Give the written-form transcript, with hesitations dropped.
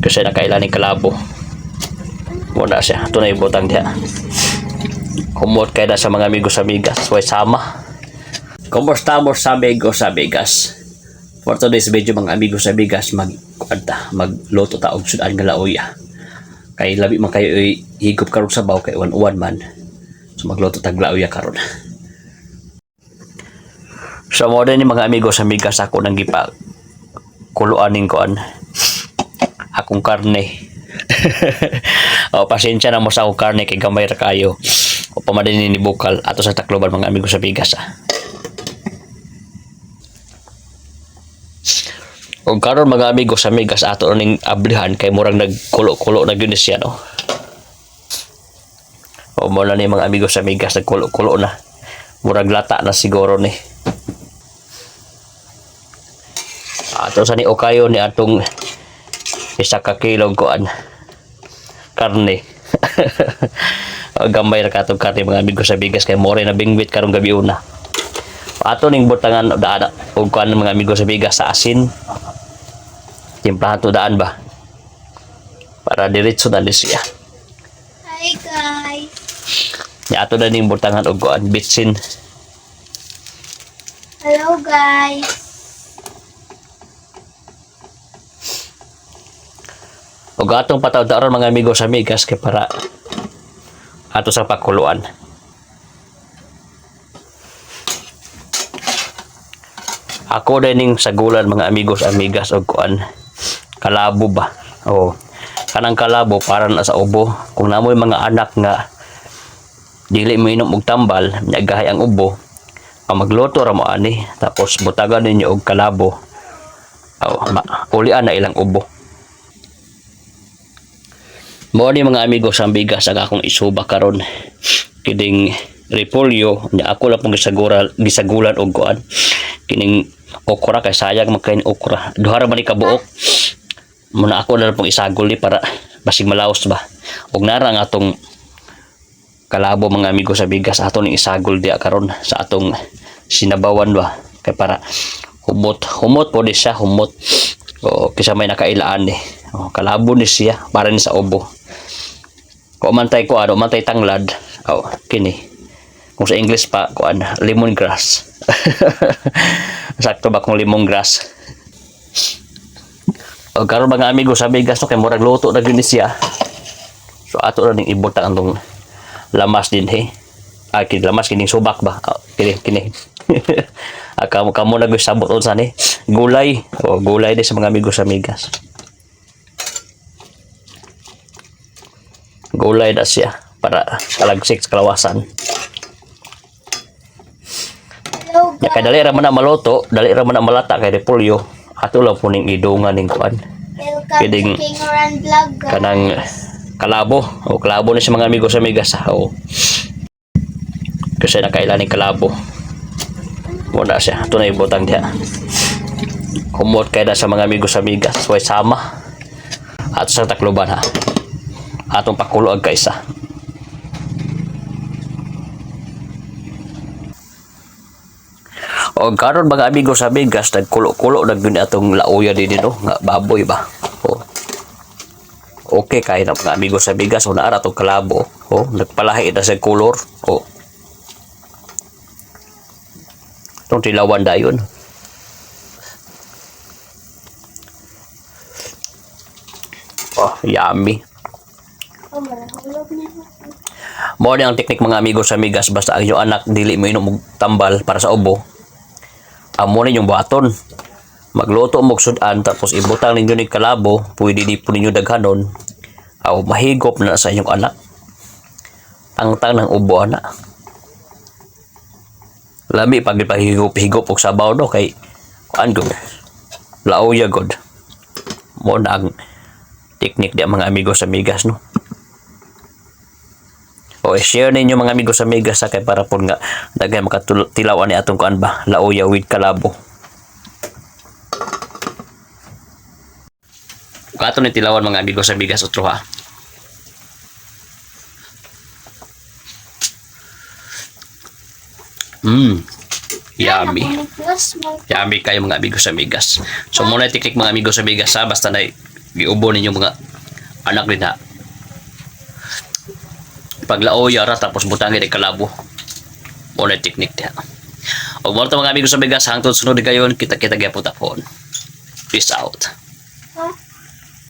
Kasi nakailan ni kalabo. Muna siya. Ito na ibutang diya. Kumot kayo na sa mga amigos amigas. Way sama. Kumusta mo sa amigos amigas? For today's video mga amigos amigas, magluto ta og sudan nga lauya. Kay labi man kayo higop karon sa baw kay uwan man. So magluto tag lauya karon. So mo din mga amigos amigas, ako nang gipa kuluan ning kuan akong karne. O pasensya na mo sa akong karne kay gamay ra kayo. O pamadin ni bukal ato sa Tacloban mga amigos amigas. O karon mga amigos amigas, ato ning ablihan kay murang nagkulo-kulo na gyud siya no. O mo na ni mga amigos amigas, nagkulo-kulo na. Murag lata na siguro ni. Ato sa ni okayo ni atong isa ka kilog kuan karne. Gamay ra katong karne mga amigos amigas kay more na bingwit karong gabi una. Ato ning butangan daan og kuan mga amigos amigas sa asin. Timplahan to daan ba para diretso na siya. Hi guys. Ya ato na ning butangan og kuan bitsin. Hello guys. Og atong patawdaron mga amigos amigas kay para ato sa pakuluan. Ako din ning sagulan mga amigos amigas og kuan kalabo ba. O kanang kalabo para na sa ubo. Kung namoy mga anak nga dili mo inom og tambal, nyagahay ang ubo, ang magluto ra mo ani tapos butagan ninyo og kalabo. Ulian na ilang ubo. Mo ni mga amigos amigas ang akong isuba karon kining repolyo nya ako lang pong gisagulan og kuan kining okra kay sayang makain okra. Duha ra man ni kabuok. Muna ako na pong isagol ni para basig malaos ba. Og nara ang atong kalabo mga amigos amigas ato ning isagol dia karon sa atong sinabawan ba kay para humot po di siya humot. O kisa may nakailaan ni. O kalabo ni siya para ni sa ubo. Kung mantay ko mantay tanglad. Kini. Kung sa English pa kuan lemongrass. Sakto ba kung lemongrass? O karon mga amigos amigas no kay murag luto na gyud siya. So ato ra ning ibutang antong lamas din he. Kini lamas kining subak ba? Kini. Kamo na gyud sabot unsa ni? Gulay. O gulay din sa mga amigos amigas. Gulay na siya para talagsik sa kalawasan. Hello guys. Kay dali ra man na maluto, dali ra man na malata kay repolyo. Ato lang po ning idungan ning kuan. Welcome Kidding. to King Oran Vlog guys. Kanang kalabo. O kalabo na si mga amigos amigas. Kasi nakailan ni kalabo. Muna siya. Ito na ibutang diya. Kumot kayo na sa mga amigos amigas. Way sama. Ato sa Tacloban ha. Atong pakulo ag kaisa. O karon mga amigos amigas, nagkulo-kulo na gyud atong lauya din no nga baboy ba. Okay kay na mga amigos amigas, una ara atong kalabo. Nagpalahi na sa color. Itong tilawan dayon. Yummy. Malahulog na. Mo ang teknik mga amigos amigas, basta ang inyong anak dili mo inom og tambal para sa ubo. Amo ni yung baton. Magluto mo og sudan tapos ibutang ninyo ni kalabo, pwede di po ninyo daghanon. Mahigop na sa inyong anak. Tangtang ng ubo ana. Lami pag higop og sabaw do kay kuan gud. Lauya gud. Mo na ang teknik di mga amigos amigas no. Share ninyo mga amigos amigas sa kay para po nga daghan makatilawan ni atong kuan ba lauya with kalabo. Kato ni tilawan mga amigos amigas otro ha. Yummy. Yummy kayo mga amigos amigas. So muna tiklik mga amigos amigas ha, basta na giubo ninyo mga anak din ha. Paglaoy ara tapos butangin ay kalabo. Mo na technique diha. Og mo mga amigo sa bigas hangtod sunod gayon kita-kita gyapon tapon. Peace out. Ha?